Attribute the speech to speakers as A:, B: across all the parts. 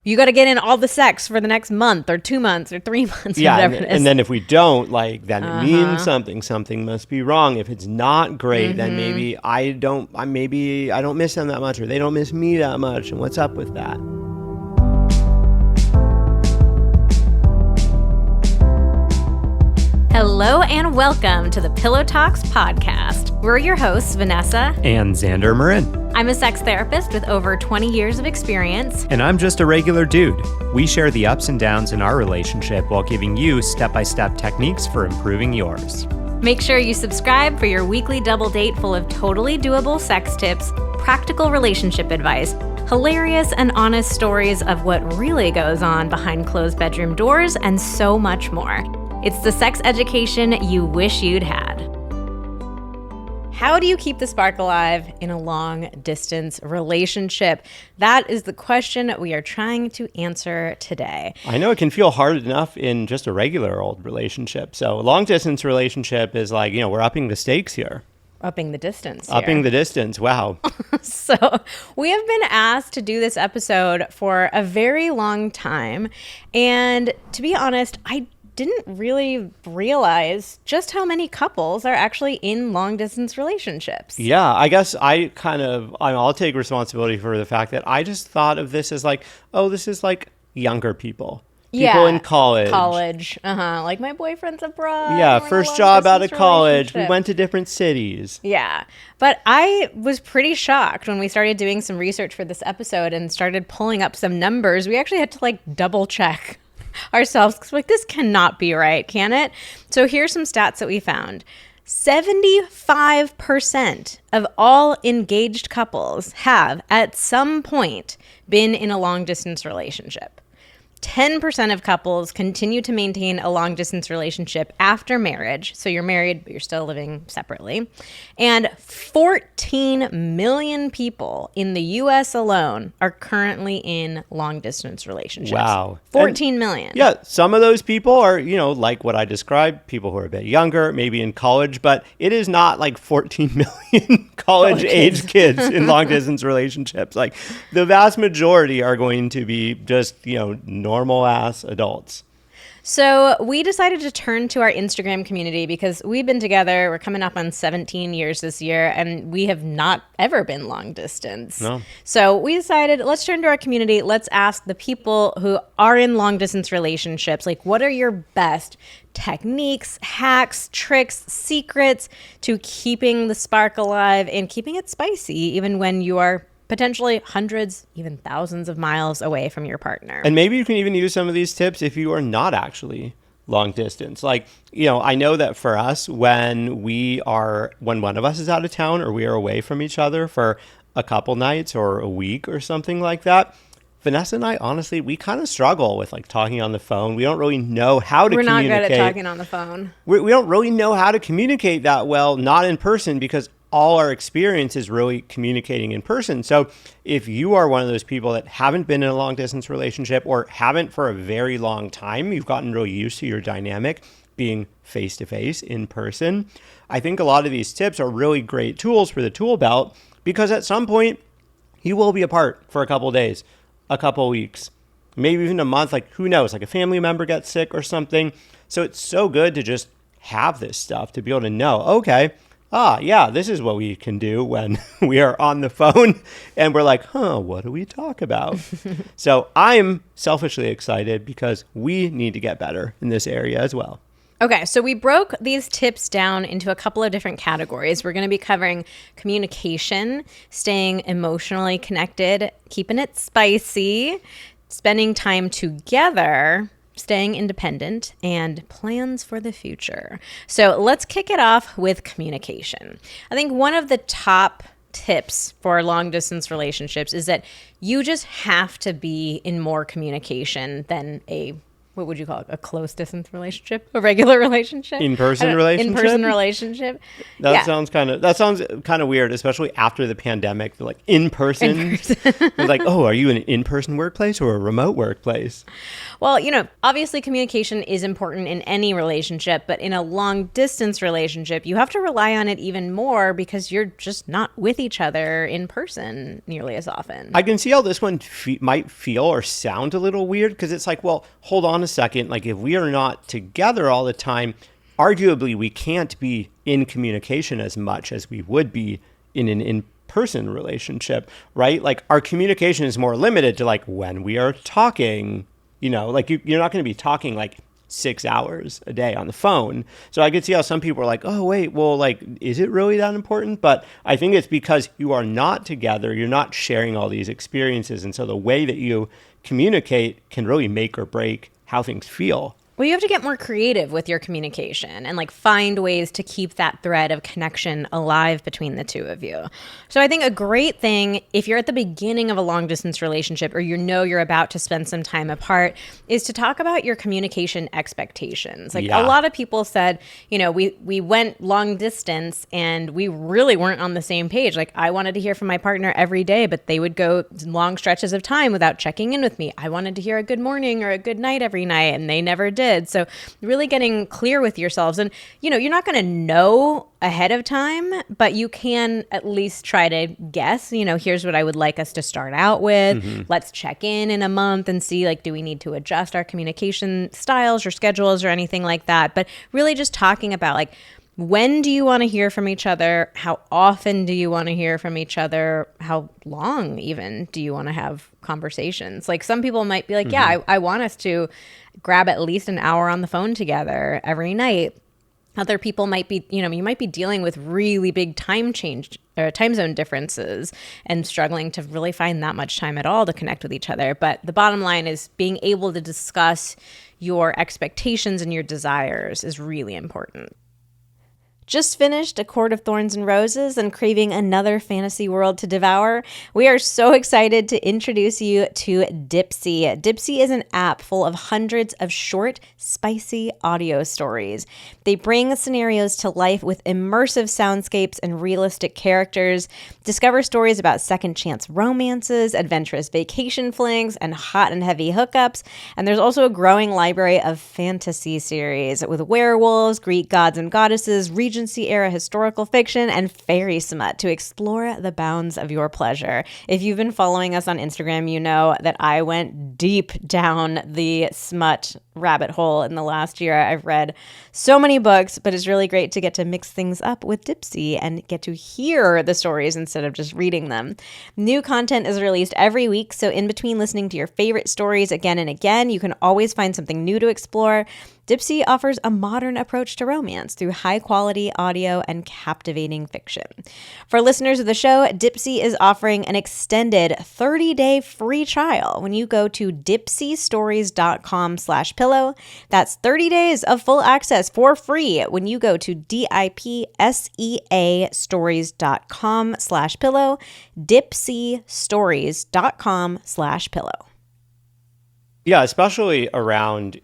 A: You got to get in all the sex for the next month or 2 months or 3 months.
B: Yeah,
A: whatever it is.
B: and then if we don't, like, then it means something. Something must be wrong. If it's not great, then maybe I don't miss them that much, or they don't miss me that much. And what's up with that?
A: Hello and welcome to the Pillow Talks podcast. We're your hosts, Vanessa
B: and Xander Marin.
A: I'm a sex therapist with over 20 years of experience.
B: And I'm just a regular dude. We share the ups and downs in our relationship while giving you step-by-step techniques for improving yours.
A: Make sure you subscribe for your weekly double date full of totally doable sex tips, practical relationship advice, hilarious and honest stories of what really goes on behind closed bedroom doors, and so much more. It's the sex education you wish you'd had. How do you keep the spark alive in a long-distance relationship? That is the question we are trying to answer today.
B: I know it can feel hard enough in just a regular old relationship. So a long-distance relationship is like, we're upping the stakes here.
A: Upping the distance.
B: Upping the distance. Wow.
A: So we have been asked to do this episode for a very long time. And to be honest, I didn't really realize just how many couples are actually in long distance relationships.
B: Yeah, I guess I'll take responsibility for the fact that I just thought of this as like, oh, this is like younger people. People in college.
A: Like my boyfriend's abroad.
B: Yeah, first job out of college. We went to different cities.
A: Yeah. But I was pretty shocked when we started doing some research for this episode and started pulling up some numbers. We actually had to like double check ourselves because like, this cannot be right, can it? So here's some stats that we found. 75% of all engaged couples have at some point been in a long distance relationship. 10% of couples continue to maintain a long-distance relationship after marriage. So you're married, but you're still living separately. And 14 million people in the U.S. alone are currently in long-distance relationships.
B: Wow.
A: 14 million.
B: Yeah, some of those people are, like what I described, people who are a bit younger, maybe in college, but it is not like 14 million college-age kids in long-distance relationships. Like, the vast majority are going to be just, normal-ass adults.
A: So we decided to turn to our Instagram community because we've been together. We're coming up on 17 years this year, and we have not ever been long distance.
B: No.
A: So we decided, let's turn to our community. Let's ask the people who are in long distance relationships, like, what are your best techniques, hacks, tricks, secrets to keeping the spark alive and keeping it spicy, even when you are potentially hundreds, even thousands of miles away from your partner.
B: And maybe you can even use some of these tips if you are not actually long distance. Like, I know that for us, when one of us is out of town or we are away from each other for a couple nights or a week or something like that, Vanessa and I, honestly, we kind of struggle with like talking on the phone. We don't really know how to communicate.
A: We're not good at talking on the phone.
B: We don't really know how to communicate that well, not in person, because all our experience is really communicating in person. So if you are one of those people that haven't been in a long distance relationship or haven't for a very long time, you've gotten really used to your dynamic being face to face in person, I think a lot of these tips are really great tools for the tool belt, because at some point you will be apart for a couple of days, a couple of weeks, maybe even a month. Like, who knows, like a family member gets sick or something. So it's so good to just have this stuff to be able to know, okay, this is what we can do when we are on the phone and we're like, what do we talk about? So I'm selfishly excited because we need to get better in this area as well.
A: Okay, so we broke these tips down into a couple of different categories. We're going to be covering communication, staying emotionally connected, keeping it spicy, spending time together, staying independent, and plans for the future. So let's kick it off with communication. I think one of the top tips for long distance relationships is that you just have to be in more communication than a what would you call it? A close distance relationship? A regular relationship?
B: In-person relationship?
A: In-person relationship.
B: That sounds kind of weird, especially after the pandemic. Like in-person. It's like, oh, are you in an in-person workplace or a remote workplace?
A: Well, obviously communication is important in any relationship, but in a long distance relationship, you have to rely on it even more because you're just not with each other in person nearly as often.
B: I can see how this one might feel or sound a little weird because it's like, well, hold on a second. Like if we are not together all the time, arguably we can't be in communication as much as we would be in an in-person relationship, right? Like our communication is more limited to like when we are talking, like you're not going to be talking like 6 hours a day on the phone. So I could see how some people are like, oh, wait, well, like, is it really that important? But I think it's because you are not together. You're not sharing all these experiences. And so the way that you communicate can really make or break how things feel.
A: Well, you have to get more creative with your communication and like find ways to keep that thread of connection alive between the two of you. So I think a great thing if you're at the beginning of a long distance relationship or you're about to spend some time apart is to talk about your communication expectations. Like a lot of people said, we went long distance and we really weren't on the same page. Like I wanted to hear from my partner every day, but they would go long stretches of time without checking in with me. I wanted to hear a good morning or a good night every night and they never did. So really getting clear with yourselves and, you're not going to know ahead of time, but you can at least try to guess, here's what I would like us to start out with. Mm-hmm. Let's check in a month and see, like, do we need to adjust our communication styles or schedules or anything like that? But really just talking about like, when do you want to hear from each other? How often do you want to hear from each other? How long even do you want to have conversations? Like some people might be like, I want us to grab at least an hour on the phone together every night. Other people might be, you might be dealing with really big time zone differences and struggling to really find that much time at all to connect with each other. But the bottom line is being able to discuss your expectations and your desires is really important. Just finished A Court of Thorns and Roses and craving another fantasy world to devour? We are so excited to introduce you to Dipsea. Dipsea is an app full of hundreds of short, spicy audio stories. They bring scenarios to life with immersive soundscapes and realistic characters. Discover stories about second chance romances, adventurous vacation flings, and hot and heavy hookups. And there's also a growing library of fantasy series with werewolves, Greek gods and goddesses, Regency-era historical fiction, and fairy smut to explore the bounds of your pleasure. If you've been following us on Instagram, you know that I went deep down the smut rabbit hole in the last year. I've read so many books, but it's really great to get to mix things up with Dipsea and get to hear the stories instead of just reading them. New content is released every week, so in between listening to your favorite stories again and again, you can always find something new to explore. Dipsea offers a modern approach to romance through high-quality audio and captivating fiction. For listeners of the show, Dipsea is offering an extended 30-day free trial when you go to dipseastories.com/pillow. That's 30 days of full access for free when you go to dipseastories.com/pillow, dipseastories.com/pillow.
B: Yeah, especially around,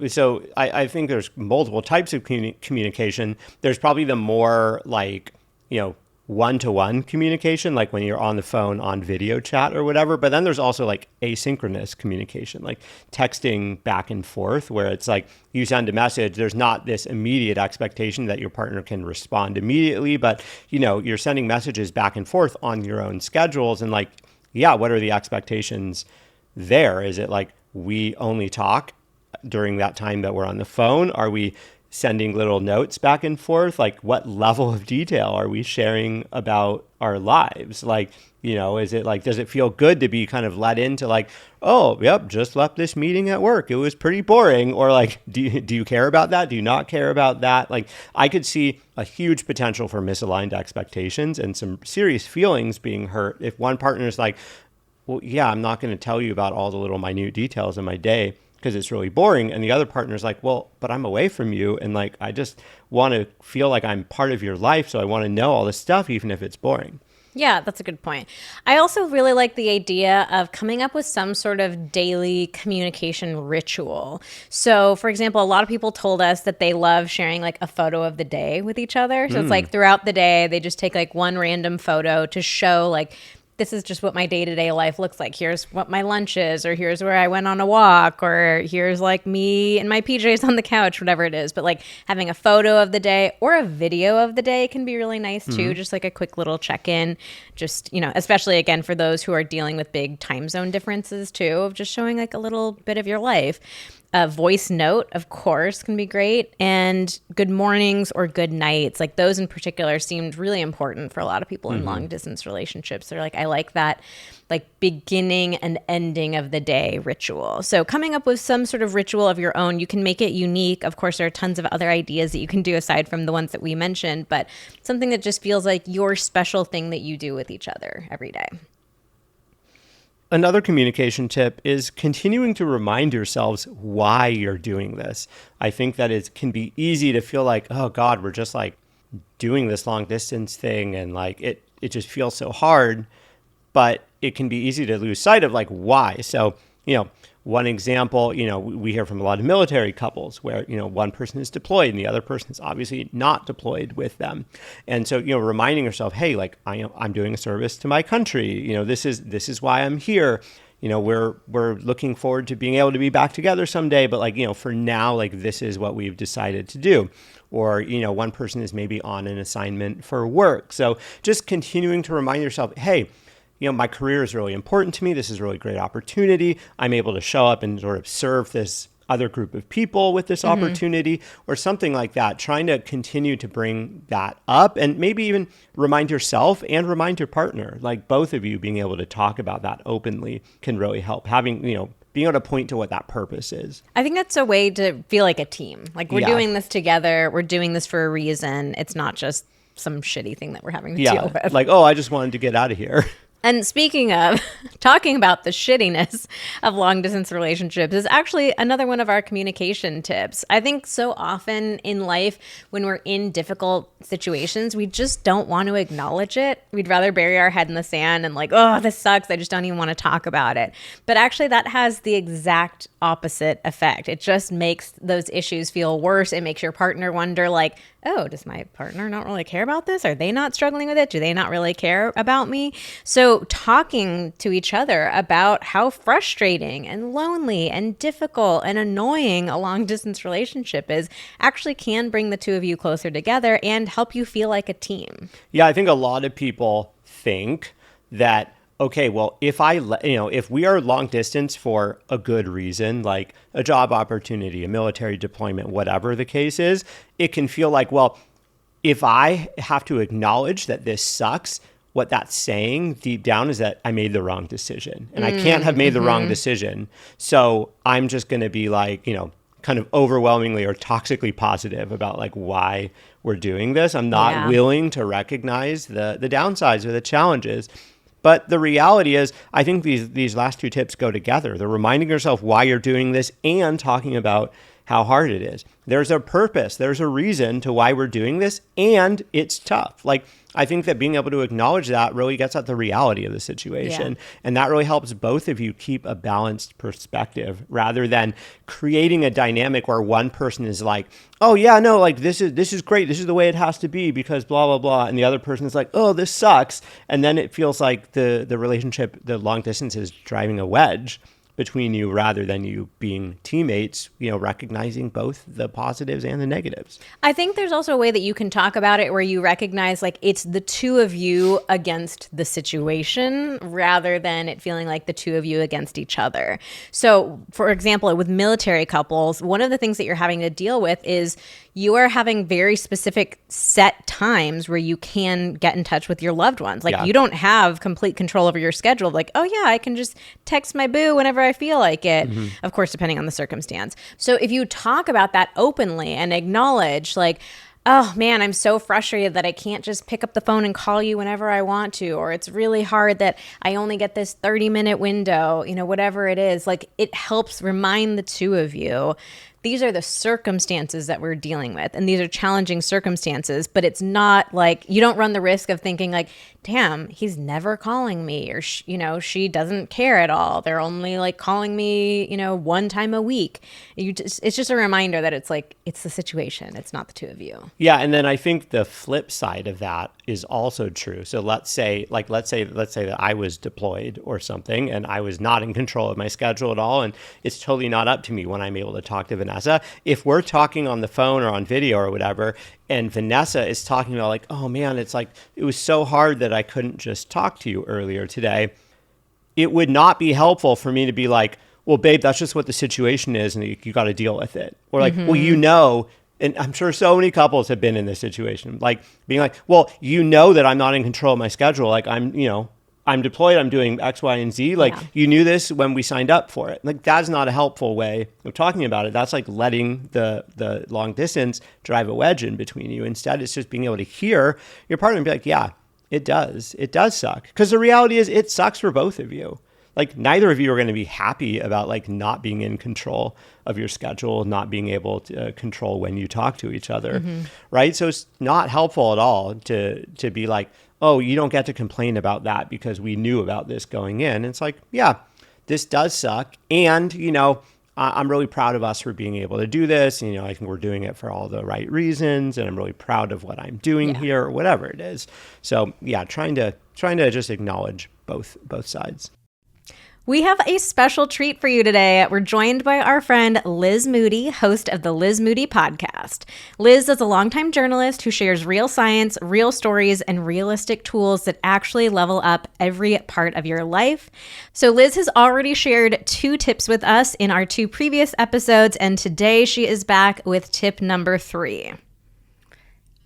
B: so I think there's multiple types of communication. There's probably the more like, one-to-one communication, like when you're on the phone on video chat or whatever. But then there's also like asynchronous communication, like texting back and forth, where it's like you send a message. There's not this immediate expectation that your partner can respond immediately, but, you're sending messages back and forth on your own schedules. And like, what are the expectations there? Is it like, we only talk during that time that we're on the phone? Are we sending little notes back and forth? Like what level of detail are we sharing about our lives? Like, is it like, does it feel good to be kind of let into like, oh, yep, just left this meeting at work. It was pretty boring. Or like, do you care about that? Do you not care about that? Like I could see a huge potential for misaligned expectations and some serious feelings being hurt if one partner is like, well, I'm not going to tell you about all the little minute details in my day because it's really boring. And the other partner's like, well, but I'm away from you. And like, I just want to feel like I'm part of your life. So I want to know all this stuff, even if it's boring.
A: Yeah, that's a good point. I also really like the idea of coming up with some sort of daily communication ritual. So, for example, a lot of people told us that they love sharing like a photo of the day with each other. So it's like throughout the day, they just take like one random photo to show like, this is just what my day-to-day life looks like. Here's what my lunch is, or here's where I went on a walk, or here's like me and my PJs on the couch, whatever it is. But like having a photo of the day or a video of the day can be really nice too. Just like a quick little check-in, just, you know, especially again for those who are dealing with big time zone differences too, of just showing like a little bit of your life. A voice note, of course, can be great. And good mornings or good nights, like those in particular seemed really important for a lot of people in long distance relationships. They're like, I like that like beginning and ending of the day ritual. So coming up with some sort of ritual of your own, you can make it unique. Of course, there are tons of other ideas that you can do aside from the ones that we mentioned, but something that just feels like your special thing that you do with each other every day.
B: Another communication tip is continuing to remind yourselves why you're doing this. I think that it can be easy to feel like, oh God, we're just like doing this long distance thing and like it just feels so hard, but it can be easy to lose sight of like why. So, you know, one example, you know, we hear from a lot of military couples where, you know, one person is deployed and the other person is obviously not deployed with them. And so, you know, reminding yourself, hey, like I'm doing a service to my country. You know, this is why I'm here. You know, we're looking forward to being able to be back together someday. But like, you know, for now, like this is what we've decided to do. Or, you know, one person is maybe on an assignment for work. So just continuing to remind yourself, hey, you know, my career is really important to me. This is a really great opportunity. I'm able to show up and sort of serve this other group of people with this opportunity or something like that. Trying to continue to bring that up and maybe even remind yourself and remind your partner, like both of you being able to talk about that openly can really help. Having, you know, being able to point to what that purpose is.
A: I think that's a way to feel like a team. Like we're doing this together. We're doing this for a reason. It's not just some shitty thing that we're having to deal with.
B: Like, oh, I just wanted to get out of here.
A: And speaking of talking about the shittiness of long distance relationships is actually another one of our communication tips. I think so often in life, when we're in difficult situations, we just don't want to acknowledge it. We'd rather bury our head in the sand and like, oh, this sucks. I just don't even want to talk about it. But actually that has the exact opposite effect. It just makes those issues feel worse. It makes your partner wonder like, oh, does my partner not really care about this? Are they not struggling with it? Do they not really care about me? So talking to each other about how frustrating and lonely and difficult and annoying a long distance relationship is actually can bring the two of you closer together and help you feel like a team.
B: Yeah, I think a lot of people think that, okay, well, if we are long distance for a good reason, like a job opportunity, a military deployment, whatever the case is, it can feel like, well, if I have to acknowledge that this sucks, what that's saying deep down is that I made the wrong decision and I can't have made the wrong decision. So I'm just going to be like, you know, kind of overwhelmingly or toxically positive about like why we're doing this. I'm not willing to recognize the downsides or the challenges. But the reality is, I think these last two tips go together. They're reminding yourself why you're doing this and talking about how hard it is. There's a purpose. There's a reason to why we're doing this, and it's tough. Like, I think that being able to acknowledge that really gets at the reality of the situation. Yeah. And that really helps both of you keep a balanced perspective rather than creating a dynamic where one person is like, oh yeah, no, like this is great. This is the way it has to be because blah, blah, blah. And the other person is like, oh, this sucks. And then it feels like the relationship, the long distance is driving a wedge between you rather than you being teammates, you know, recognizing both the positives and the negatives.
A: I think there's also a way that you can talk about it where you recognize like it's the two of you against the situation rather than it feeling like the two of you against each other. So for example, with military couples, one of the things that you're having to deal with is you are having very specific set times where you can get in touch with your loved ones. Like you don't have complete control over your schedule. Like, oh yeah, I can just text my boo whenever I feel like it. Of course, depending on the circumstance. So if you talk about that openly and acknowledge like, oh man, I'm so frustrated that I can't just pick up the phone and call you whenever I want to, or it's really hard that I only get this 30-minute window, you know, whatever it is, like it helps remind the two of you these are the circumstances that we're dealing with. And these are challenging circumstances, but it's not like you don't run the risk of thinking like, damn, he's never calling me, or, she doesn't care at all. They're only like calling me, one time a week. It's just a reminder that it's like, it's the situation. It's not the two of you.
B: Yeah. And then I think the flip side of that is also true. So let's say that I was deployed or something and I was not in control of my schedule at all. And it's totally not up to me when I'm able to talk to Vanessa. If we're talking on the phone or on video or whatever, and Vanessa is talking about like, oh man, it's like, it was so hard that I couldn't just talk to you earlier today. It would not be helpful for me to be like, well, babe, that's just what the situation is and you got to deal with it. Or like, well, and I'm sure so many couples have been in this situation, like being like, well, that I'm not in control of my schedule. Like I'm deployed, I'm doing X, Y, and Z. Like you knew this when we signed up for it. Like that's not a helpful way of talking about it. That's like letting the long distance drive a wedge in between you. Instead, it's just being able to hear your partner and be like, yeah, it does. It does suck. Because the reality is it sucks for both of you. Like neither of you are going to be happy about like not being in control of your schedule, not being able to control when you talk to each other, right? So it's not helpful at all to be like, oh, you don't get to complain about that because we knew about this going in. It's like, yeah, this does suck. And, I'm really proud of us for being able to do this. I think we're doing it for all the right reasons. And I'm really proud of what I'm doing here or whatever it is. So yeah, trying to just acknowledge both sides.
A: We have a special treat for you today. We're joined by our friend Liz Moody, host of the Liz Moody podcast. Liz is a longtime journalist who shares real science, real stories, and realistic tools that actually level up every part of your life. So Liz has already shared 2 tips with us in our 2 previous episodes, and today she is back with tip number 3.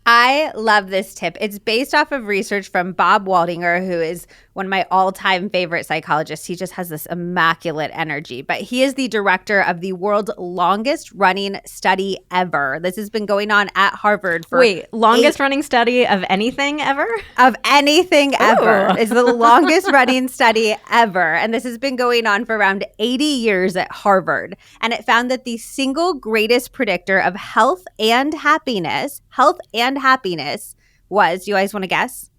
C: I love this tip. It's based off of research from Bob Waldinger, who is one of my all-time favorite psychologists. He just has this immaculate energy. But he is the director of the world's longest running study ever. This has been going on at Harvard for
A: longest running study of anything ever?
C: Of anything ever. It's the longest running study ever. And this has been going on for around 80 years at Harvard. And it found that the single greatest predictor of health and happiness was, you guys want to guess?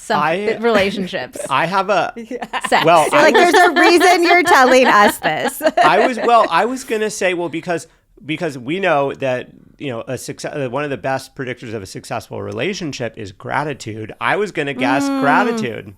A: Relationships.
B: I have a
A: sex.
B: Well,
C: you're like, there's a reason you're telling us this.
B: I was gonna say, well, because we know that one of the best predictors of a successful relationship is gratitude. I was gonna guess gratitude.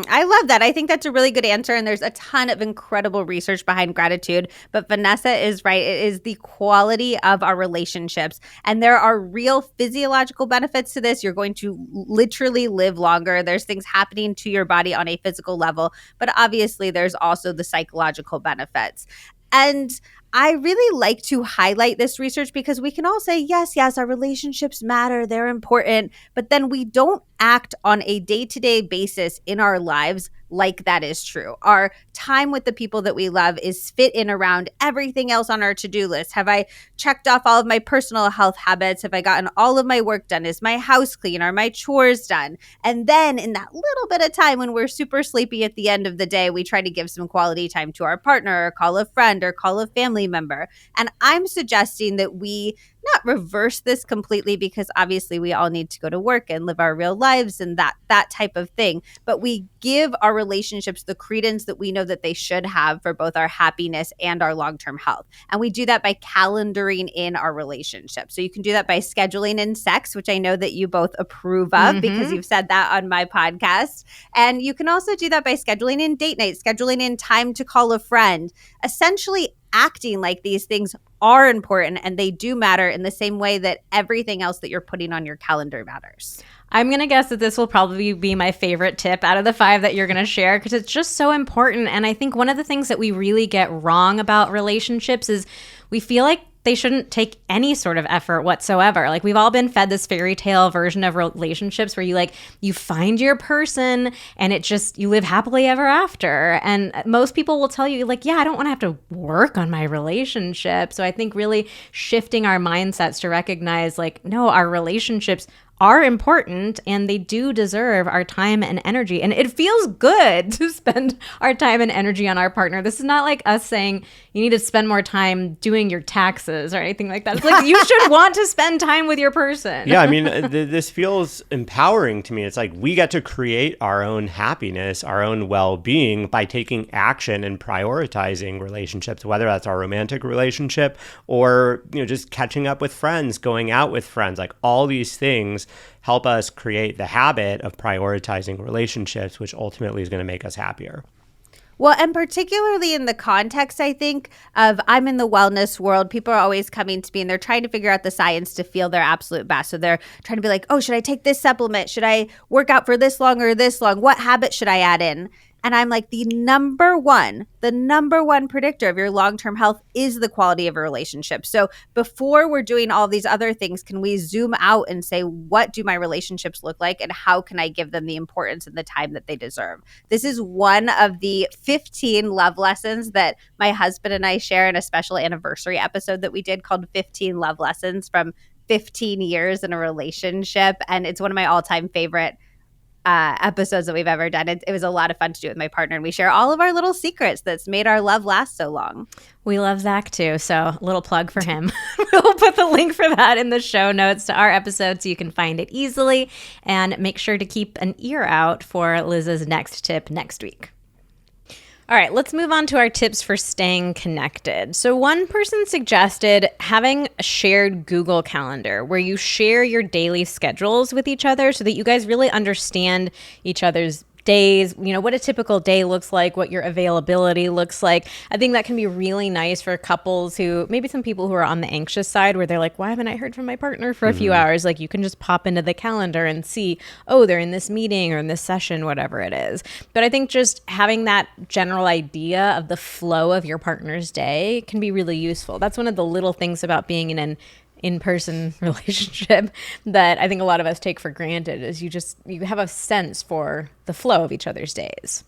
C: I love that. I think that's a really good answer. And there's a ton of incredible research behind gratitude. But Vanessa is right. It is the quality of our relationships. And there are real physiological benefits to this. You're going to literally live longer. There's things happening to your body on a physical level. But obviously, there's also the psychological benefits. And I really like to highlight this research because we can all say, yes, our relationships matter, they're important, but then we don't act on a day-to-day basis in our lives like that is true. Our time with the people that we love is fit in around everything else on our to-do list. Have I checked off all of my personal health habits? Have I gotten all of my work done? Is my house clean? Are my chores done? And then in that little bit of time when we're super sleepy at the end of the day, we try to give some quality time to our partner or call a friend or call a family member. And I'm suggesting that we not reverse this completely because obviously we all need to go to work and live our real lives and that type of thing. But we give our relationships the credence that we know that they should have for both our happiness and our long-term health. And we do that by calendaring in our relationship. So you can do that by scheduling in sex, which I know that you both approve of because you've said that on my podcast. And you can also do that by scheduling in date night, scheduling in time to call a friend, essentially acting like these things are important and they do matter in the same way that everything else that you're putting on your calendar matters.
A: I'm going to guess that this will probably be my favorite tip out of the 5 that you're going to share because it's just so important. And I think one of the things that we really get wrong about relationships is we feel like they shouldn't take any sort of effort whatsoever. Like we've all been fed this fairy tale version of relationships where you find your person and you live happily ever after. And most people will tell you like, yeah, I don't want to have to work on my relationship. So I think really shifting our mindsets to recognize like, no, our relationships are important and they do deserve our time and energy. And it feels good to spend our time and energy on our partner. This is not like us saying you need to spend more time doing your taxes or anything like that. It's like you should want to spend time with your person.
B: Yeah, I mean, this feels empowering to me. It's like we get to create our own happiness, our own well-being by taking action and prioritizing relationships, whether that's our romantic relationship or, just catching up with friends, going out with friends. Like all these things help us create the habit of prioritizing relationships, which ultimately is going to make us happier.
C: Well, and particularly in the context, I think, of I'm in the wellness world, people are always coming to me and they're trying to figure out the science to feel their absolute best. So they're trying to be like, oh, should I take this supplement? Should I work out for this long or this long? What habit should I add in? And I'm like, the number one predictor of your long-term health is the quality of a relationship. So before we're doing all these other things, can we zoom out and say, what do my relationships look like and how can I give them the importance and the time that they deserve? This is one of the 15 love lessons that my husband and I share in a special anniversary episode that we did called 15 Love Lessons from 15 years in a relationship. And it's one of my all-time favorite episodes that we've ever done. It was a lot of fun to do with my partner, and we share all of our little secrets that's made our love last so long.
A: We love Zach too, so a little plug for him. We'll put the link for that in the show notes to our episode so you can find it easily, and make sure to keep an ear out for Liz's next tip next week. All right, let's move on to our tips for staying connected. So one person suggested having a shared Google Calendar where you share your daily schedules with each other so that you guys really understand each other's days, what a typical day looks like, what your availability looks like. I think that can be really nice for couples who, maybe some people who are on the anxious side where they're like, why haven't I heard from my partner for a few hours? Like you can just pop into the calendar and see, oh, they're in this meeting or in this session, whatever it is. But I think just having that general idea of the flow of your partner's day can be really useful. That's one of the little things about being in an in-person relationship that I think a lot of us take for granted is you have a sense for the flow of each other's days.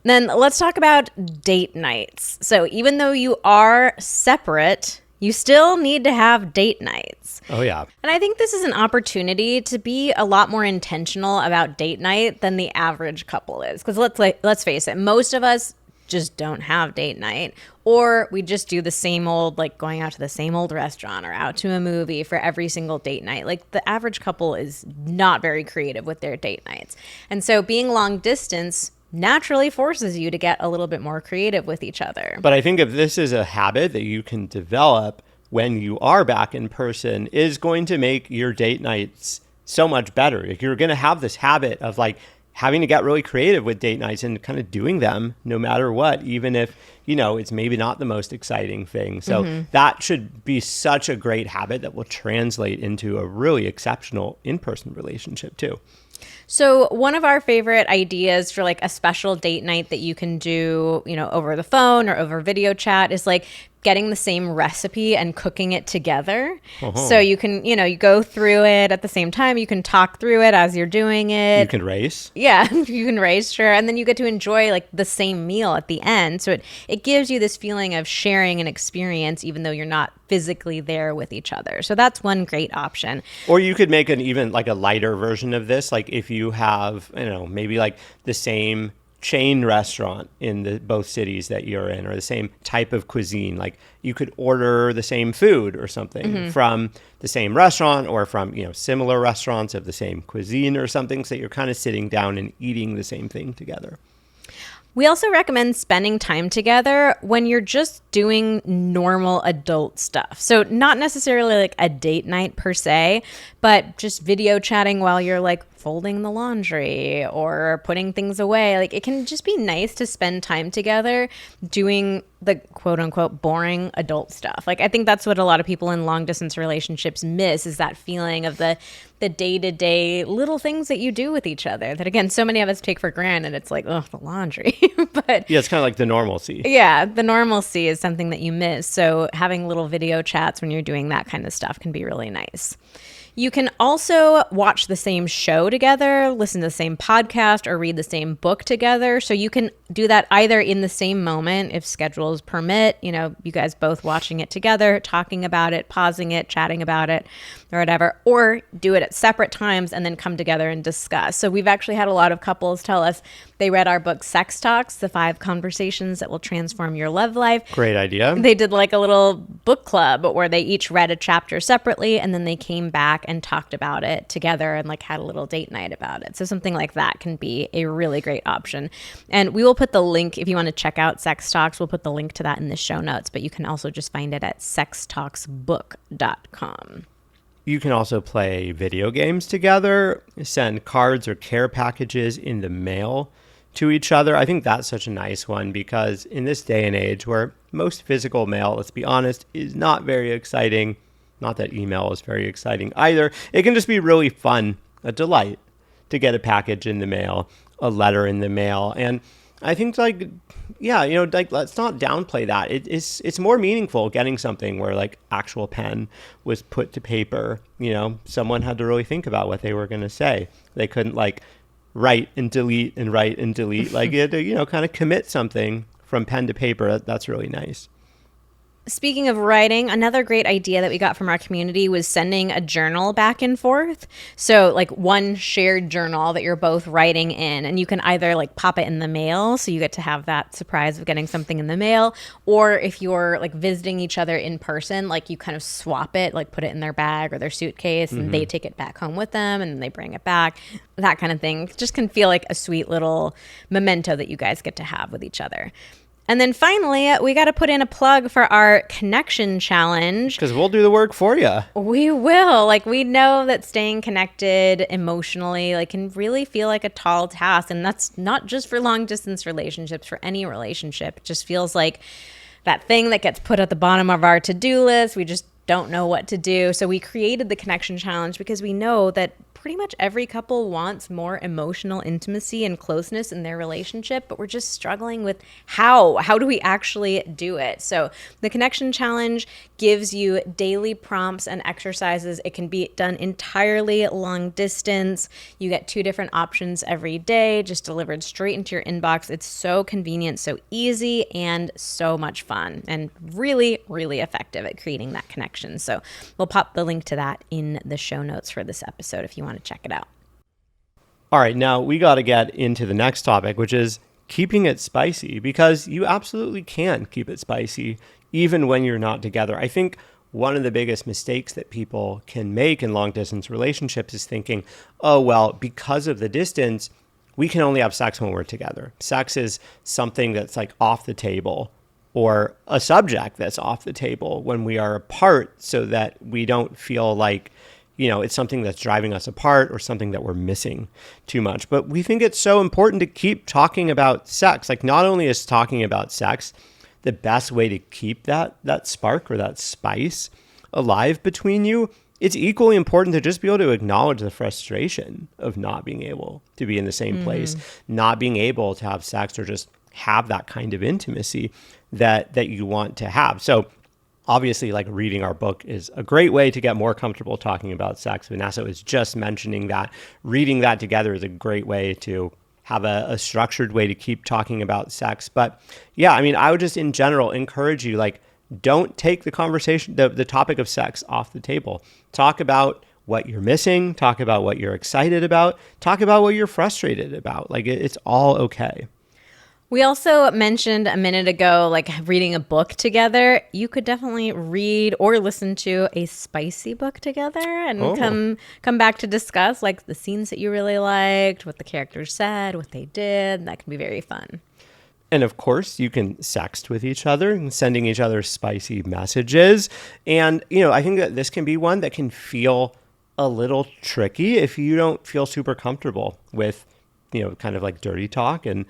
A: Then let's talk about date nights. So even though you are separate, you still need to have date nights.
B: Oh, yeah.
A: And I think this is an opportunity to be a lot more intentional about date night than the average couple is. Because let's face it, most of us just don't have date night, or we just do the same old, like going out to the same old restaurant or out to a movie for every single date night. Like the average couple is not very creative with their date nights. And so being long distance naturally forces you to get a little bit more creative with each other.
B: But I think if this is a habit that you can develop when you are back in person, is going to make your date nights so much better. Like you're going to have this habit of like having to get really creative with date nights and kind of doing them no matter what, even if, it's maybe not the most exciting thing. So that should be such a great habit that will translate into a really exceptional in-person relationship too.
A: So one of our favorite ideas for like a special date night that you can do, over the phone or over video chat is like getting the same recipe and cooking it together. So you can, you go through it at the same time. You can talk through it as you're doing it.
B: You can race.
A: Yeah, you can race, sure. And then you get to enjoy like the same meal at the end. So it gives you this feeling of sharing an experience, even though you're not physically there with each other. So that's one great option.
B: Or you could make an even like a lighter version of this. Like if you have, maybe like the same chain restaurant in both cities that you're in, or the same type of cuisine, like you could order the same food or something from the same restaurant or from similar restaurants of the same cuisine or something, so you're kind of sitting down and eating the same thing together.
A: We also recommend spending time together when you're just doing normal adult stuff. So not necessarily like a date night per se, but just video chatting while you're like folding the laundry or putting things away. Like it can just be nice to spend time together doing the quote unquote boring adult stuff. Like I think that's what a lot of people in long distance relationships miss, is that feeling of the day-to-day little things that you do with each other that, again, so many of us take for granted. It's like, oh, the laundry. But
B: yeah, it's kind of like the normalcy.
A: Yeah, the normalcy is something that you miss. So having little video chats when you're doing that kind of stuff can be really nice. You can also watch the same show together, listen to the same podcast, or read the same book together. So you can do that either in the same moment if schedules permit, you guys both watching it together, talking about it, pausing it, chatting about it, or whatever, or do it at separate times and then come together and discuss. So we've actually had a lot of couples tell us they read our book, Sex Talks, the 5 conversations that will transform your love life.
B: Great idea.
A: They did like a little book club where they each read a chapter separately and then they came back and talked about it together and like had a little date night about it. So something like that can be a really great option. And we will put the link, if you want to check out Sex Talks, we'll put the link to that in the show notes, but you can also just find it at sextalksbook.com.
B: You can also play video games together, send cards or care packages in the mail to each other. I think that's such a nice one because in this day and age where most physical mail, let's be honest, is not very exciting. Not that email is very exciting either. It can just be really fun, a delight to get a package in the mail, a letter in the mail. And I think let's not downplay that. It's more meaningful getting something where like actual pen was put to paper. Someone had to really think about what they were going to say. They couldn't like write and delete and write and delete. Like you had to, kind of commit something from pen to paper. That's really nice.
A: Speaking of writing, another great idea that we got from our community was sending a journal back and forth. So like one shared journal that you're both writing in, and you can either like pop it in the mail, so you get to have that surprise of getting something in the mail, or if you're like visiting each other in person, like you kind of swap it, like put it in their bag or their suitcase and they take it back home with them and they bring it back, that kind of thing. It just can feel like a sweet little memento that you guys get to have with each other. And then finally, we got to put in a plug for our connection challenge.
B: Because we'll do the work for you.
A: We will. Like, we know that staying connected emotionally, like, can really feel like a tall task. And that's not just for long distance relationships, for any relationship. It just feels like that thing that gets put at the bottom of our to-do list. We just don't know what to do. So we created the connection challenge because we know that pretty much every couple wants more emotional intimacy and closeness in their relationship, but we're just struggling with how do we actually do it? So the connection challenge gives you daily prompts and exercises. It can be done entirely long distance. You get 2 different options every day, just delivered straight into your inbox. It's so convenient, so easy, and so much fun, and really, really effective at creating that connection. So we'll pop the link to that in the show notes for this episode if you want to check it out.
B: All right, now we got to get into the next topic, which is keeping it spicy, because you absolutely can keep it spicy even when you're not together. I think one of the biggest mistakes that people can make in long distance relationships is thinking, oh, well, because of the distance, we can only have sex when we're together. Sex is something that's like off the table, or a subject that's off the table when we are apart, so that we don't feel like, it's something that's driving us apart or something that we're missing too much. But we think it's so important to keep talking about sex. Like, not only is talking about sex the best way to keep that spark or that spice alive between you, it's equally important to just be able to acknowledge the frustration of not being able to be in the same place, not being able to have sex or just have that kind of intimacy that you want to have. So obviously, like, reading our book is a great way to get more comfortable talking about sex. Vanessa was just mentioning that reading that together is a great way to have a structured way to keep talking about sex. But yeah, I mean, I would just in general encourage you, like, don't take the conversation, the topic of sex off the table. Talk about what you're missing, talk about what you're excited about, talk about what you're frustrated about. Like, it's all okay.
A: We also mentioned a minute ago, like, reading a book together. You could definitely read or listen to a spicy book together and come back to discuss, like, the scenes that you really liked, what the characters said, what they did. That can be very fun.
B: And of course, you can sext with each other and sending each other spicy messages. And, I think that this can be one that can feel a little tricky if you don't feel super comfortable with, kind of like dirty talk and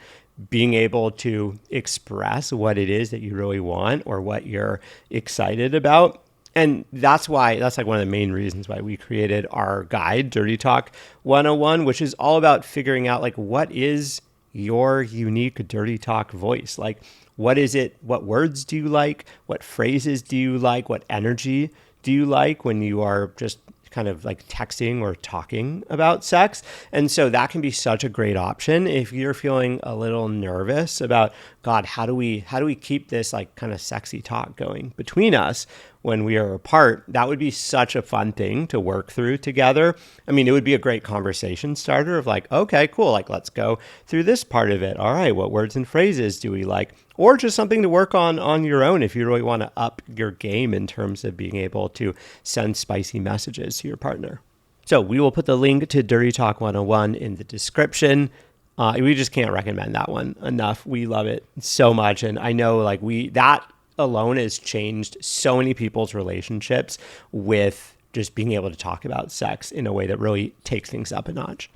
B: being able to express what it is that you really want or what you're excited about. And that's like one of the main reasons why we created our guide, Dirty Talk 101, which is all about figuring out, like, what is your unique dirty talk voice? Like, what is it? What words do you like? What phrases do you like? What energy do you like when you are just kind of like texting or talking about sex. And so that can be such a great option if you're feeling a little nervous about, God, how do we keep this like kind of sexy talk going between us when we are apart? That would be such a fun thing to work through together. I mean, it would be a great conversation starter of like, okay, cool. Like, let's go through this part of it. All right, what words and phrases do we like? Or just something to work on your own if you really want to up your game in terms of being able to send spicy messages to your partner. So we will put the link to Dirty Talk 101 in the description. We just can't recommend that one enough. We love it so much. And I know like that alone has changed so many people's relationships with just being able to talk about sex in a way that really takes things up a notch.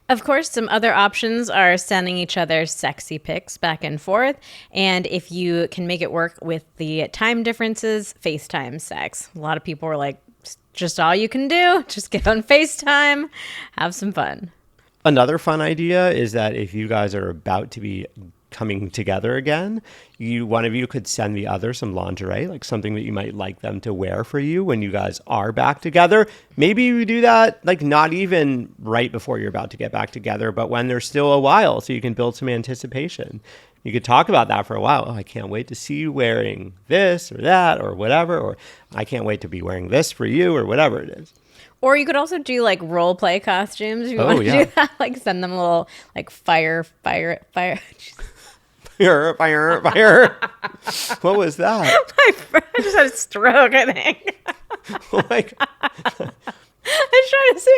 A: Of course, some other options are sending each other sexy pics back and forth. And if you can make it work with the time differences, FaceTime sex. A lot of people are like, just all you can do, just get on FaceTime, have some fun.
B: Another fun idea is that if you guys are about to be coming together again, one of you could send the other some lingerie, like something that you might like them to wear for you when you guys are back together. Maybe you do that like not even right before you're about to get back together, but when there's still a while, so you can build some anticipation. You could talk about that for a while. Oh, I can't wait to see you wearing this or that or whatever, or I can't wait to be wearing this for you or whatever it is.
A: Or you could also do like role play costumes if you want to do that. Like send them a little like fire.
B: Fire. What was that?
A: My friend just had a stroke, I think.
B: Like,
A: I was trying to say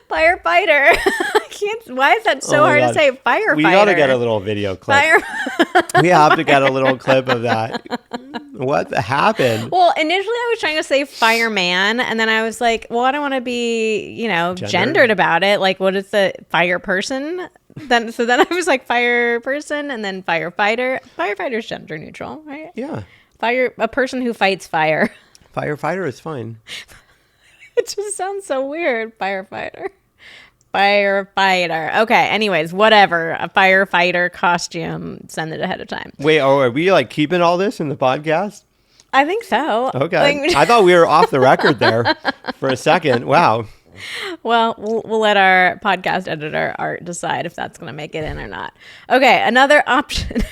A: firefighter. I can't. Why is that so hard to say? Firefighter.
B: We got to get a little video clip. We have to get a little clip of that. What happened?
A: Well, initially I was trying to say fireman, and then I was like, well, I don't want to be, gendered about it. Like, what is the fire person? Then I was like fire person, and then firefighter. Firefighter's gender neutral, right?
B: Yeah.
A: A person who fights fire.
B: Firefighter is fine.
A: It just sounds so weird. Firefighter. Okay. Anyways, whatever. A firefighter costume. Send it ahead of time.
B: Wait, are we like keeping all this in the podcast?
A: I think so.
B: Okay. I thought we were off the record there for a second. Wow.
A: Well, we'll let our podcast editor, Art, decide if that's going to make it in or not. Okay. Another option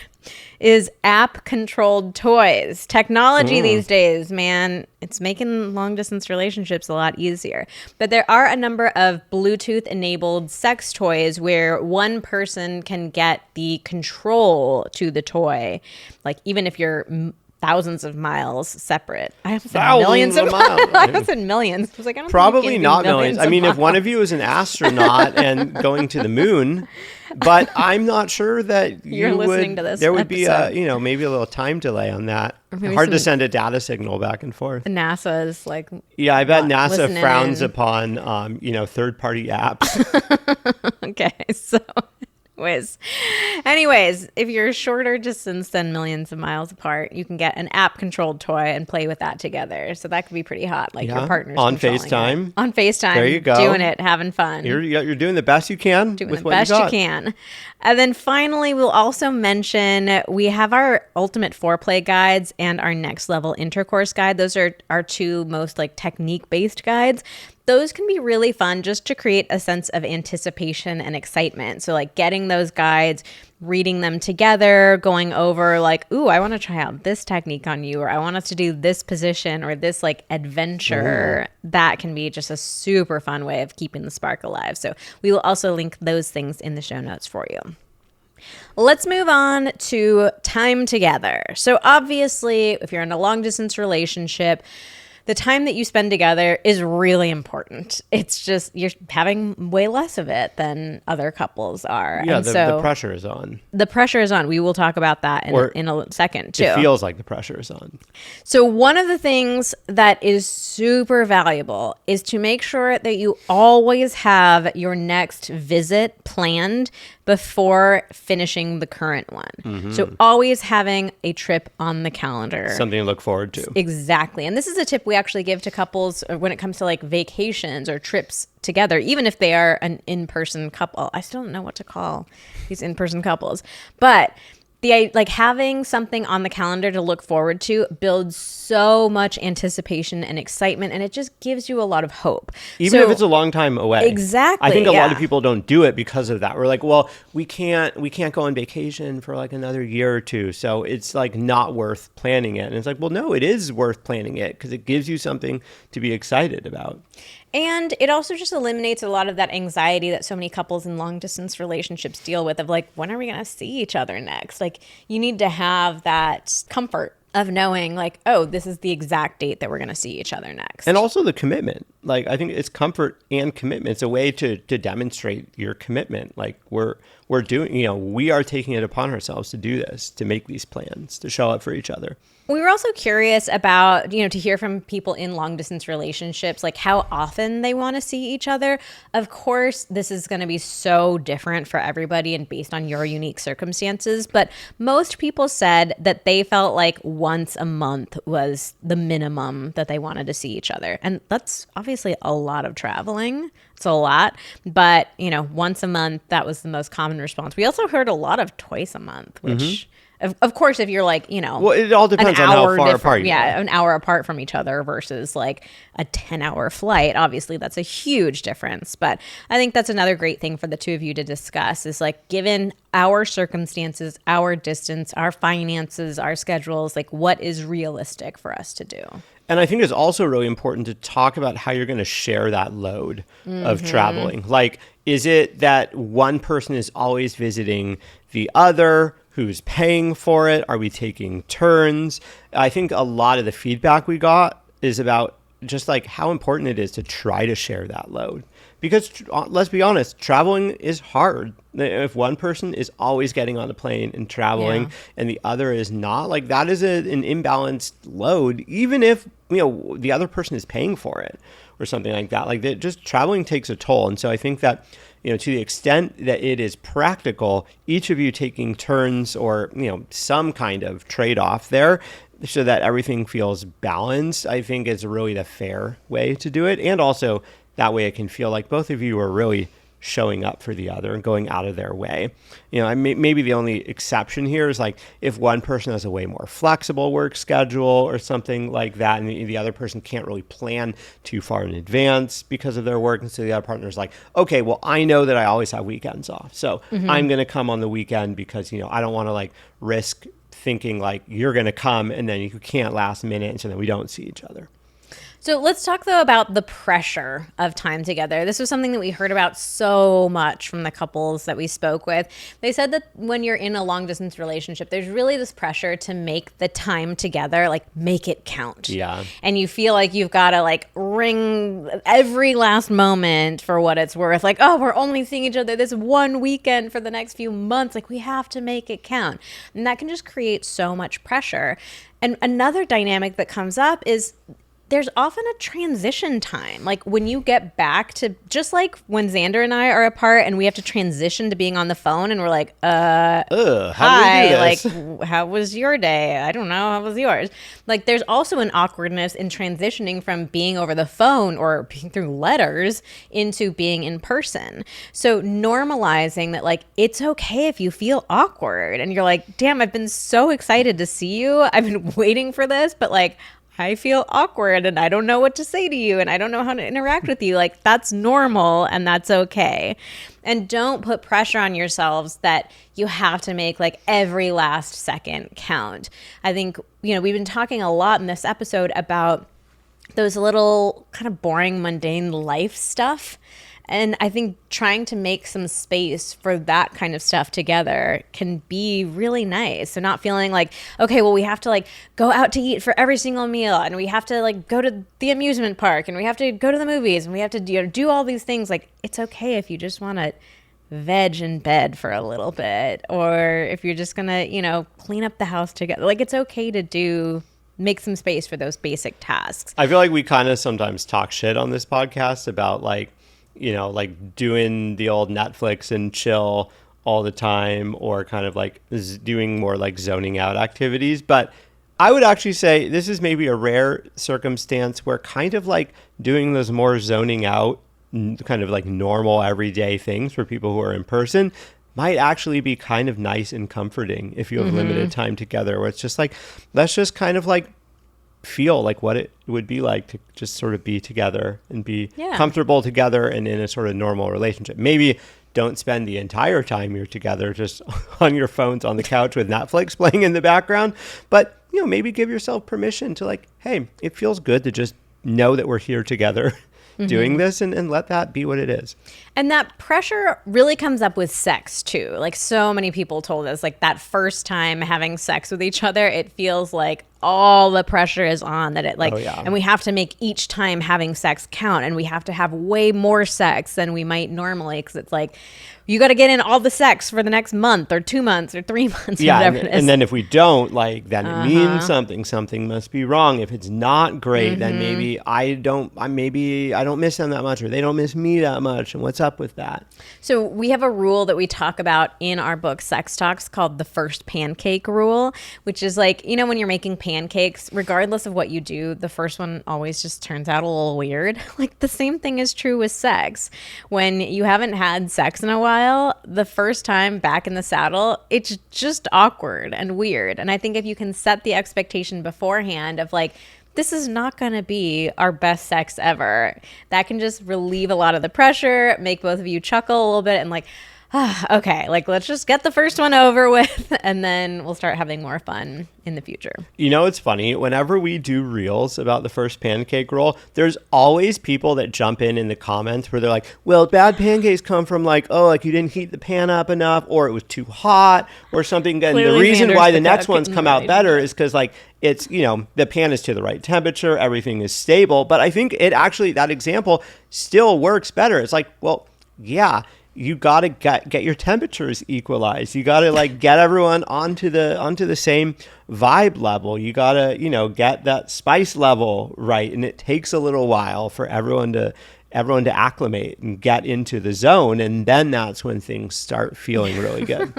A: is app-controlled toys. Technology these days, man, it's making long-distance relationships a lot easier. But there are a number of Bluetooth-enabled sex toys where one person can get the control to the toy, like even if you're thousands of miles separate. I have said millions of miles. I have said millions. I was like, I don't
B: probably
A: think
B: not millions. I mean, if one of you is an astronaut and going to the moon, but I'm not sure that
A: you're listening to this.
B: There would be maybe a little time delay on that. Hard to send a data signal back and forth.
A: NASA is like,
B: yeah, I bet NASA frowns upon third-party apps.
A: Okay, so. Anyways, if you're shorter distance than millions of miles apart, you can get an app-controlled toy and play with that together. So that could be pretty hot, like your partner's
B: on FaceTime.
A: On FaceTime,
B: there you go,
A: doing it, having fun.
B: You're doing the best you can.
A: Doing
B: with
A: the
B: what
A: best
B: you
A: you can. And then finally, we'll also mention we have our ultimate foreplay guides and our next level intercourse guide. Those are our two most like technique-based guides. Those can be really fun just to create a sense of anticipation and excitement. So like getting those guides, reading them together, going over like, ooh, I want to try out this technique on you, or I want us to do this position or this like adventure. That can be just a super fun way of keeping the spark alive. So we will also link those things in the show notes for you. Let's move on to time together. So obviously, if you're in a long distance relationship, the time that you spend together is really important. It's just you're having way less of it than other couples are.
B: Yeah,
A: and
B: the pressure is on.
A: The pressure is on. We will talk about that in a second, too.
B: It feels like the pressure is on.
A: So one of the things that is super valuable is to make sure that you always have your next visit planned before finishing the current one. Mm-hmm. So always having a trip on the calendar.
B: Something to look forward to.
A: Exactly. And this is a tip we actually give to couples when it comes to like vacations or trips together, even if they are an in-person couple. I still don't know what to call these in-person couples. But like having something on the calendar to look forward to builds so much anticipation and excitement, and it just gives you a lot of hope.
B: Even if it's a long time away.
A: Exactly.
B: I think a lot of people don't do it because of that. We're like, well, we can't go on vacation for like another year or two, so it's like not worth planning it. And it's like, well, no, it is worth planning it because it gives you something to be excited about.
A: And it also just eliminates a lot of that anxiety that so many couples in long distance relationships deal with of like, when are we going to see each other next? Like, you need to have that comfort of knowing like, oh, this is the exact date that we're going to see each other next.
B: And also the commitment. Like, I think it's comfort and commitment. It's a way to demonstrate your commitment. Like, we're doing, we are taking it upon ourselves to do this, to make these plans, to show up for each other.
A: We were also curious about, to hear from people in long distance relationships, like how often they want to see each other. Of course, this is going to be so different for everybody and based on your unique circumstances. But most people said that they felt like once a month was the minimum that they wanted to see each other. And that's obviously a lot of traveling. It's a lot. But, once a month, that was the most common response. We also heard a lot of twice a month, which... Of course, if you're like,
B: well, it all depends on how far apart you are.
A: Yeah, an hour apart from each other versus like a 10-hour flight. Obviously, that's a huge difference. But I think that's another great thing for the two of you to discuss is like, given our circumstances, our distance, our finances, our schedules, like what is realistic for us to do?
B: And I think it's also really important to talk about how you're going to share that load of traveling. Like, is it that one person is always visiting the other? Who's paying for it? Are we taking turns? I think a lot of the feedback we got is about just like how important it is to try to share that load. Because let's be honest, traveling is hard. If one person is always getting on a plane and traveling and the other is not, like that is an imbalanced load, even if, the other person is paying for it or something like that. Like just traveling takes a toll. And so I think that, to the extent that it is practical, each of you taking turns or, some kind of trade-off there so that everything feels balanced, I think is really the fair way to do it. And also that way it can feel like both of you are really showing up for the other and going out of their way. Maybe the only exception here is like if one person has a way more flexible work schedule or something like that, and the other person can't really plan too far in advance because of their work. And so the other partner is like, okay, well, I know that I always have weekends off. So I'm going to come on the weekend because, I don't want to like risk thinking like you're going to come and then you can't last minute. And so then we don't see each other.
A: So let's talk, though, about the pressure of time together. This was something that we heard about so much from the couples that we spoke with. They said that when you're in a long-distance relationship, there's really this pressure to make the time together, like, make it count.
B: Yeah.
A: And you feel like you've got to, like, wring every last moment for what it's worth. Like, oh, we're only seeing each other this one weekend for the next few months. Like, we have to make it count. And that can just create so much pressure. And another dynamic that comes up is there's often a transition time. Like when you get back to, just like when Xander and I are apart and we have to transition to being on the phone and we're like,
B: how
A: hi,
B: do we do this?
A: like, how was your day? I don't know. How was yours? Like there's also an awkwardness in transitioning from being over the phone or being through letters into being in person. So normalizing that, like, it's okay if you feel awkward and you're like, damn, I've been so excited to see you. I've been waiting for this, but like, I feel awkward and I don't know what to say to you and I don't know how to interact with you. Like that's normal and that's okay. And don't put pressure on yourselves that you have to make like every last second count. I think, we've been talking a lot in this episode about those little kind of boring, mundane life stuff. And I think trying to make some space for that kind of stuff together can be really nice. So not feeling like, okay, well, we have to like go out to eat for every single meal and we have to like go to the amusement park and we have to go to the movies and we have to do all these things. Like it's okay if you just want to veg in bed for a little bit, or if you're just going to, clean up the house together. Like it's okay to make some space for those basic tasks.
B: I feel like we kind of sometimes talk shit on this podcast about like doing the old Netflix and chill all the time or kind of like doing more like zoning out activities. But I would actually say this is maybe a rare circumstance where kind of like doing those more zoning out kind of like normal everyday things for people who are in person might actually be kind of nice and comforting if you have limited time together, where it's just like, let's just kind of like feel like what it would be like to just sort of be together and be comfortable together and in a sort of normal relationship. Maybe don't spend the entire time you're together just on your phones on the couch with Netflix playing in the background, but maybe give yourself permission to like, hey, it feels good to just know that we're here together doing this, and let that be what it is.
A: And that pressure really comes up with sex too. Like, so many people told us, like, that first time having sex with each other, it feels like all the pressure is on, that it like, and we have to make each time having sex count, and we have to have way more sex than we might normally, because it's like, you got to get in all the sex for the next month or 2 months or 3 months.
B: Yeah,
A: or whatever it is.
B: And then if we don't, like, then it means something must be wrong. If it's not great, then maybe I don't miss them that much, or they don't miss me that much. And what's up with that?
A: So we have a rule that we talk about in our book, Sex Talks, called the first pancake rule, which is like, when you're making pancakes, regardless of what you do, the first one always just turns out a little weird. Like, the same thing is true with sex. When you haven't had sex in a while, the first time back in the saddle, it's just awkward and weird. And I think if you can set the expectation beforehand of like, this is not going to be our best sex ever, that can just relieve a lot of the pressure, make both of you chuckle a little bit, and like, okay, like, let's just get the first one over with, and then we'll start having more fun in the future.
B: It's funny. Whenever we do reels about the first pancake roll, there's always people that jump in the comments where they're like, well, bad pancakes come from like, oh, like you didn't heat the pan up enough, or it was too hot or something. And the reason why the next ones come out better is because like it's, the pan is to the right temperature, everything is stable. But I think it actually, that example still works better. It's like, well, yeah, you got to get your temperatures equalized. You got to like get everyone onto the same vibe level. You got to, get that spice level right. And it takes a little while for everyone to acclimate and get into the zone. And then that's when things start feeling really good.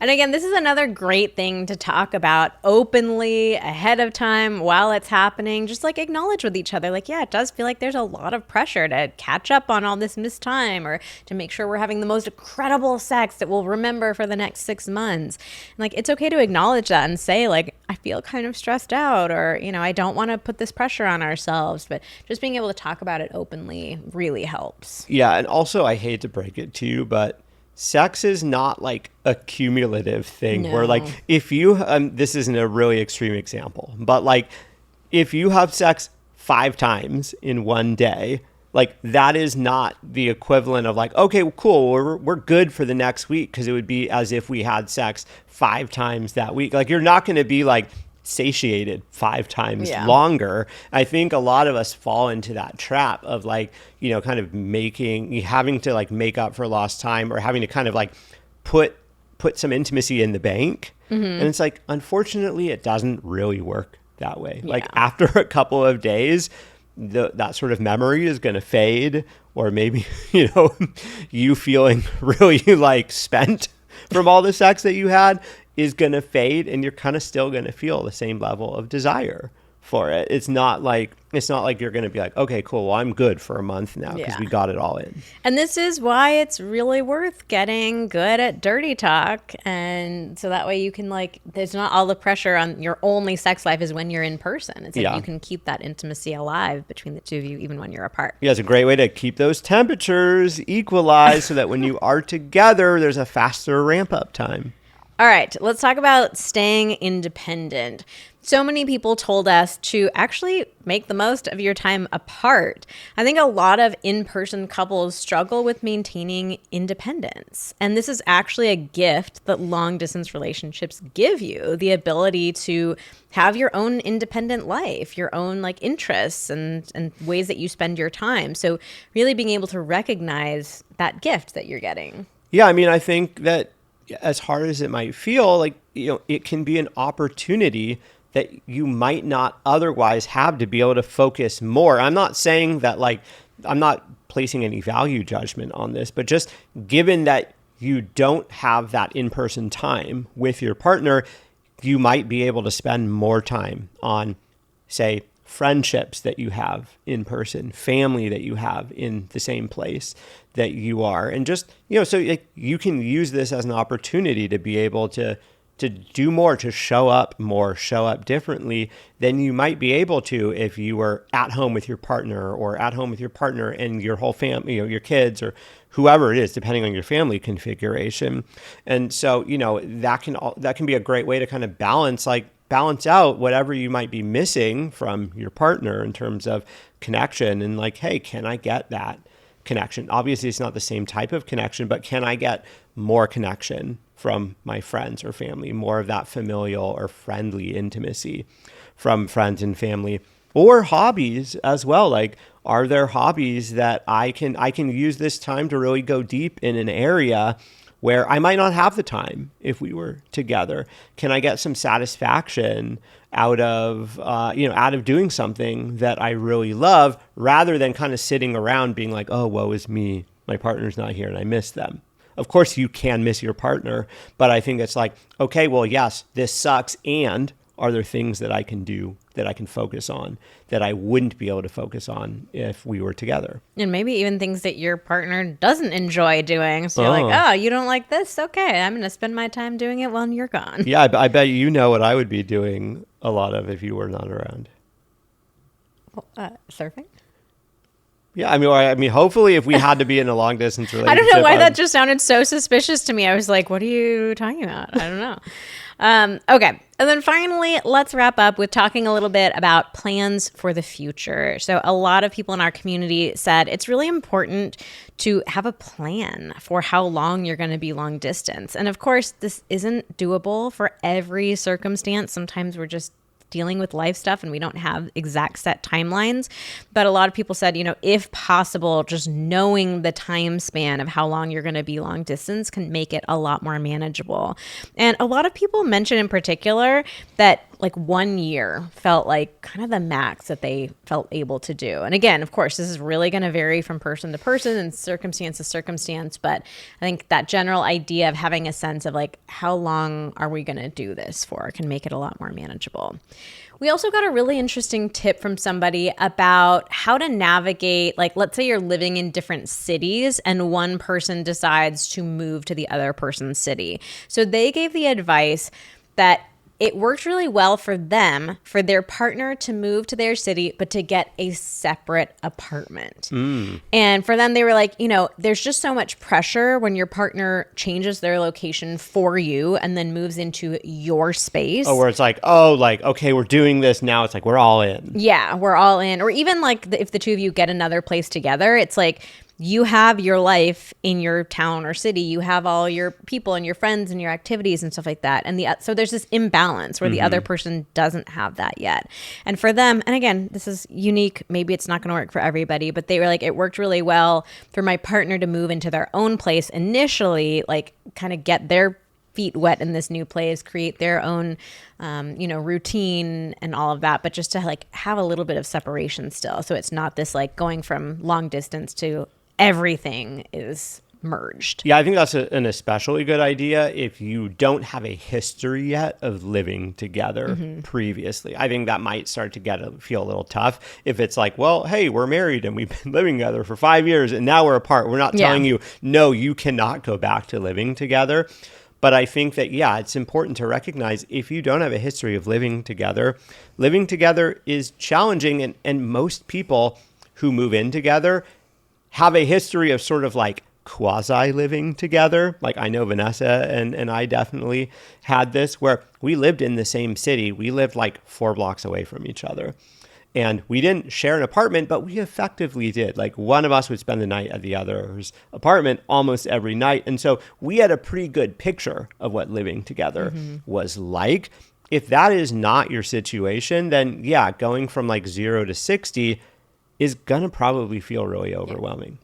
A: And again, this is another great thing to talk about openly ahead of time while it's happening. Just like acknowledge with each other, like, yeah, it does feel like there's a lot of pressure to catch up on all this missed time, or to make sure we're having the most incredible sex that we'll remember for the next 6 months. And like, it's okay to acknowledge that and say like, I feel kind of stressed out, or, I don't want to put this pressure on ourselves. But just being able to talk about it openly really helps.
B: Yeah. And also, I hate to break it to you, but sex is not like a cumulative thing where like, if you, this isn't a really extreme example, but like if you have sex 5 times in one day, like that is not the equivalent of like, okay, cool, we're good for the next week. Cause it would be as if we had sex 5 times that week. Like, you're not going to be like satiated 5 times longer. I think a lot of us fall into that trap of like, kind of having to like make up for lost time, or having to kind of like put some intimacy in the bank. And it's like, unfortunately, it doesn't really work that way. Like, after a couple of days, that sort of memory is going to fade, or maybe, you feeling really like spent from all the sex that you had is going to fade, and you're kind of still going to feel the same level of desire for it. It's not like you're going to be like, okay, cool, well, I'm good for a month now because we got it all in.
A: And this is why it's really worth getting good at dirty talk. And so that way you can like, there's not all the pressure on your only sex life is when you're in person. It's like you can keep that intimacy alive between the two of you, even when you're apart.
B: Yeah, it's a great way to keep those temperatures equalized so that when you are together, there's a faster ramp up time.
A: All right, let's talk about staying independent. So many people told us to actually make the most of your time apart. I think a lot of in-person couples struggle with maintaining independence. And this is actually a gift that long-distance relationships give you, the ability to have your own independent life, your own like interests and ways that you spend your time. So really being able to recognize that gift that you're getting.
B: Yeah, I mean, I think that as hard as it might feel, like, it can be an opportunity that you might not otherwise have to be able to focus more. I'm not saying that, like, I'm not placing any value judgment on this, but just given that you don't have that in-person time with your partner, you might be able to spend more time on, say, friendships that you have in person, family that you have in the same place that you are. And just, so like you can use this as an opportunity to be able to do more, to show up more, show up differently than you might be able to if you were at home with your partner, or at home with your partner and your whole family, your kids or whoever it is, depending on your family configuration. And so, that can be a great way to kind of balance out whatever you might be missing from your partner in terms of connection, and like, hey, can I get that connection? Obviously, it's not the same type of connection, but can I get more connection from my friends or family, more of that familial or friendly intimacy from friends and family, or hobbies as well? Like, are there hobbies that I can use this time to really go deep in an area where I might not have the time if we were together? Can I get some satisfaction out of doing something that I really love, rather than kind of sitting around being like, oh, woe is me, my partner's not here and I miss them? Of course you can miss your partner, but I think it's like, okay, well, yes, this sucks. And are there things that I can do, that I can focus on, that I wouldn't be able to focus on if we were together?
A: And maybe even things that your partner doesn't enjoy doing. So you're like, oh, you don't like this? Okay, I'm going to spend my time doing it while you're gone.
B: Yeah, I bet you know what I would be doing a lot of if you were not around.
A: Surfing?
B: Yeah, I mean, hopefully, if we had to be in a long distance relationship,
A: I don't know why that just sounded so suspicious to me. I was like, "What are you talking about?" I don't know. Okay, and then finally, let's wrap up with talking a little bit about plans for the future. So, a lot of people in our community said it's really important to have a plan for how long you're going to be long distance, and of course, this isn't doable for every circumstance. Sometimes we're just dealing with life stuff and we don't have exact set timelines. But a lot of people said, if possible, just knowing the time span of how long you're going to be long distance can make it a lot more manageable. And a lot of people mentioned in particular that like 1 year felt like kind of the max that they felt able to do. And again, of course, this is really going to vary from person to person and circumstance to circumstance. But I think that general idea of having a sense of like, how long are we going to do this for can make it a lot more manageable. We also got a really interesting tip from somebody about how to navigate, like, let's say you're living in different cities and one person decides to move to the other person's city. So they gave the advice that it worked really well for them, for their partner to move to their city, but to get a separate apartment. And for them, they were like, there's just so much pressure when your partner changes their location for you and then moves into your space.
B: Oh, where it's like, okay, we're doing this now. It's like, we're all in.
A: Yeah, we're all in. Or even like if the two of you get another place together, it's like, you have your life in your town or city. You have all your people and your friends and your activities and stuff like that. And so there's this imbalance where the other person doesn't have that yet. And for them, and again, this is unique. Maybe it's not going to work for everybody, but they were like, it worked really well for my partner to move into their own place initially, like kind of get their feet wet in this new place, create their own, routine and all of that, but just to like have a little bit of separation still. So it's not this like going from long distance to everything is merged.
B: Yeah, I think that's an especially good idea if you don't have a history yet of living together previously. I think that might start to feel a little tough if it's like, well, hey, we're married and we've been living together for 5 years and now we're apart. We're not telling you, no, you cannot go back to living together. But I think that, it's important to recognize if you don't have a history of living together is challenging. And most people who move in together have a history of sort of like quasi living together. Like I know Vanessa and I definitely had this where we lived in the same city. We lived like 4 blocks away from each other. And we didn't share an apartment, but we effectively did. Like one of us would spend the night at the other's apartment almost every night. And so we had a pretty good picture of what living together was like. If that is not your situation, then going from like 0 to 60 is going to probably feel really overwhelming.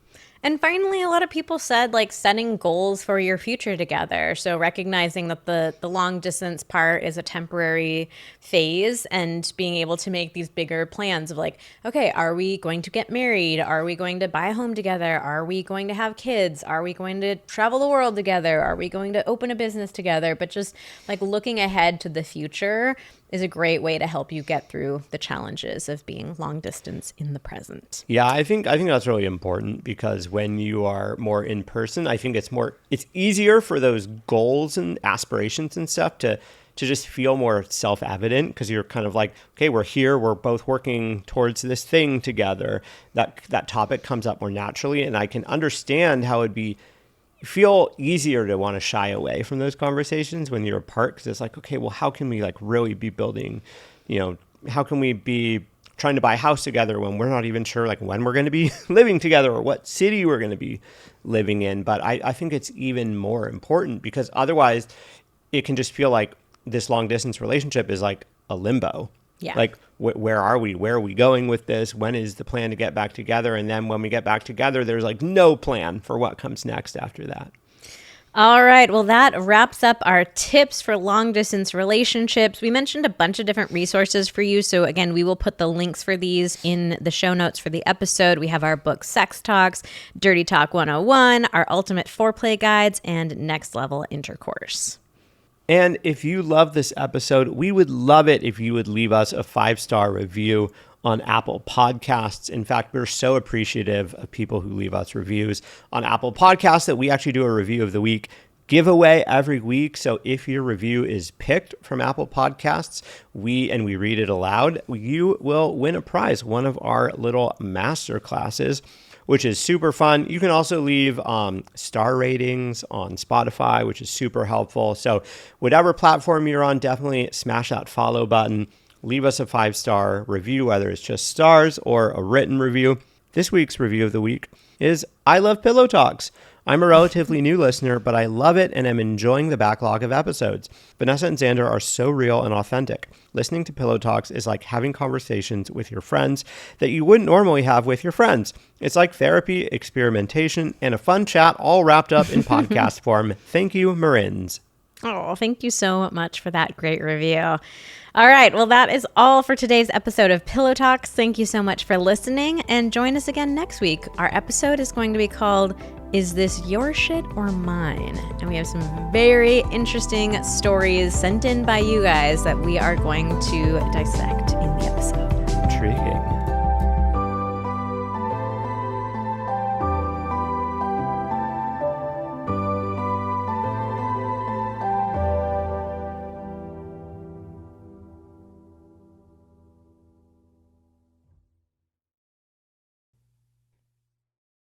A: And finally, a lot of people said like setting goals for your future together. So recognizing that the long distance part is a temporary phase and being able to make these bigger plans of like, okay, are we going to get married? Are we going to buy a home together? Are we going to have kids? Are we going to travel the world together? Are we going to open a business together? But just like looking ahead to the future is a great way to help you get through the challenges of being long distance in the present.
B: Yeah, I think that's really important, because when you are more in person, I think it's easier for those goals and aspirations and stuff to just feel more self-evident, because you're kind of like, okay, we're here, we're both working towards this thing together. That topic comes up more naturally, and I can understand how it'd feel easier to want to shy away from those conversations when you're apart, because it's like, okay, well, how can we like really be building, how can we be trying to buy a house together when we're not even sure like when we're going to be living together or what city we're going to be living in. But I think it's even more important, because otherwise it can just feel like this long distance relationship is like a limbo.
A: Yeah.
B: Like, where are we? Where are we going with this? When is the plan to get back together? And then when we get back together, there's like no plan for what comes next after that.
A: All right. Well, that wraps up our tips for long distance relationships. We mentioned a bunch of different resources for you. So again, we will put the links for these in the show notes for the episode. We have our book, Sex Talks, Dirty Talk 101, our ultimate foreplay guides, and next level intercourse.
B: And if you love this episode, we would love it if you would leave us a 5-star review on Apple Podcasts. In fact, we're so appreciative of people who leave us reviews on Apple Podcasts that we actually do a review of the week giveaway every week. So if your review is picked from Apple Podcasts, we read it aloud, you will win a prize, one of our little master classes, which is super fun. You can also leave star ratings on Spotify, which is super helpful. So whatever platform you're on, definitely smash that follow button. Leave us a 5-star review, whether it's just stars or a written review. This week's review of the week is I Love Pillow Talks. I'm a relatively new listener, but I love it and am enjoying the backlog of episodes. Vanessa and Xander are so real and authentic. Listening to Pillow Talks is like having conversations with your friends that you wouldn't normally have with your friends. It's like therapy, experimentation, and a fun chat all wrapped up in podcast form. Thank you, Marins.
A: Oh, thank you so much for that great review. All right. Well, that is all for today's episode of Pillow Talks. Thank you so much for listening, and join us again next week. Our episode is going to be called Is This Your Shit or Mine? And we have some very interesting stories sent in by you guys that we are going to dissect in the episode.
B: Intriguing.